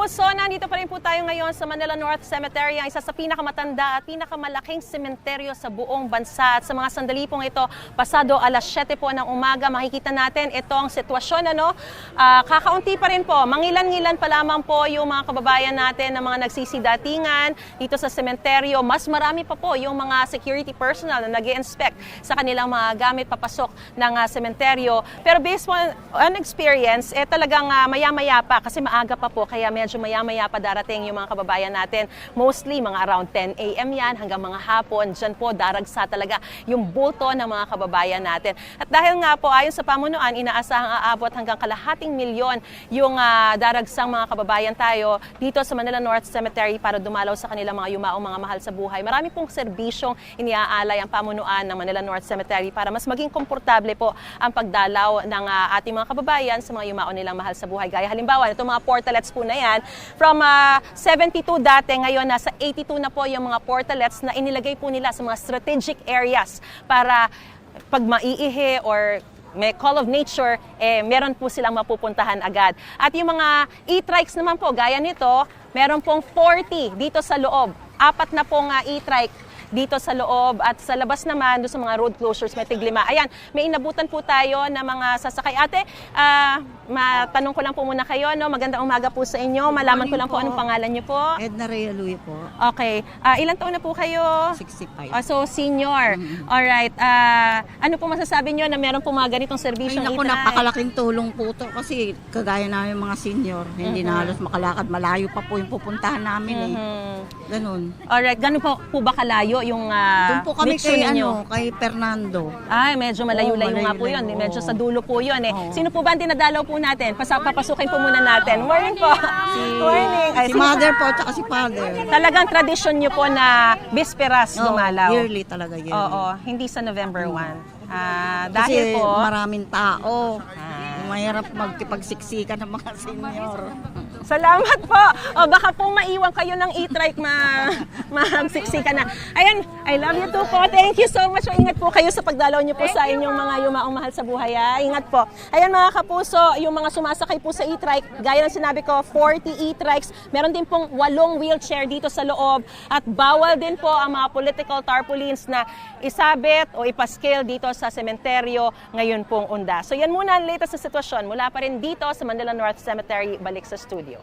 kapuso, nandito pa rin po tayo ngayon sa Manila North Cemetery, ang isa sa pinakamatanda at pinakamalaking sementeryo sa buong bansa. At sa mga sandali pong ito, pasado alas 7 po ng umaga, makikita natin itong sitwasyon. Kakaunti pa rin po, mangilan-ngilan pa lamang po yung mga kababayan natin na mga nagsisidatingan dito sa sementeryo. Mas marami pa po yung mga security personnel na nag-i-inspect sa kanilang mga gamit papasok ng sementeryo. Pero based on experience, talagang maya-maya pa kasi maaga pa po, kaya medyo maya-maya pa darating yung mga kababayan natin. Mostly mga around 10 a.m. yan hanggang mga hapon. Diyan po daragsa talaga yung boto ng mga kababayan natin. At dahil nga po ayon sa pamunuan, inaasahang aabot hanggang kalahating milyon yung daragsang mga kababayan tayo dito sa Manila North Cemetery para dumalaw sa kanilang mga yumaong mga mahal sa buhay. Marami pong serbisyong iniaalay ang pamunuan ng Manila North Cemetery para mas maging komportable po ang pagdalaw ng ating mga kababayan sa mga yumaong nilang mahal sa buhay. Gaya halimbawa, itong mga portalets po na yan, from 72 dati, ngayon nasa 82 na po yung mga portalets na inilagay po nila sa mga strategic areas para pag maiihi or may call of nature, meron po silang mapupuntahan agad. At yung mga e-trikes naman po, gaya nito, meron pong 40 dito sa loob. 4 na pong e-trike dito sa loob at sa labas naman, doon sa mga road closures, may tiglima. Ayan, may inabutan po tayo na mga sasakay. Ate, matanong ko lang po muna kayo, no? Magandang umaga po sa inyo. Malaman ko lang po anong pangalan niyo po. Edna Rhea Luy po. Okay. Ilang taon na po kayo? 65. So, senior. Alright. Ano po masasabi niyo na meron po mga ganitong serbisyong Ay naku, napakalaking tulong po to kasi kagaya namin mga senior, hindi na halos makalakad. Malayo pa po yung pupuntahan namin Ganun. Alright. Ganun po ba kalayo yung Doon po kami nicho kay, ninyo? kay Fernando. Ay, medyo malayo-layo nga po yun. malayo-layo. Medyo sa dulo po yun. Sino po ba ang dinadalaw po natin? Papasukin po muna natin. Morning po. Morning. Ay, Si mother po at si father. Talagang tradisyon nyo po na bisperas dumalaw. Yearly talaga, yearly. Oo, hindi sa November 1. Kasi Dahil po, maraming tao. Mahirap magkipagsiksikan ng mga senior. salamat po. O baka po maiwan kayo ng e-trike, magsiksika na. Ayan, I love you too po. Thank you so much. Ingat po kayo sa pagdalaw niyo po sa inyong mga yumaong mahal sa buhay. Ingat po. Ayan mga kapuso, yung mga sumasakay po sa e-trike, gaya ng sinabi ko, 40 e-trikes. Meron din pong 8 wheelchair dito sa loob at bawal din po ang mga political tarpaulins na isabit o ipascale dito sa sementeryo ngayon pong unda. So yan muna ang latest sa sitwasyon. Mula pa rin dito sa Manila North Cemetery, balik sa studio.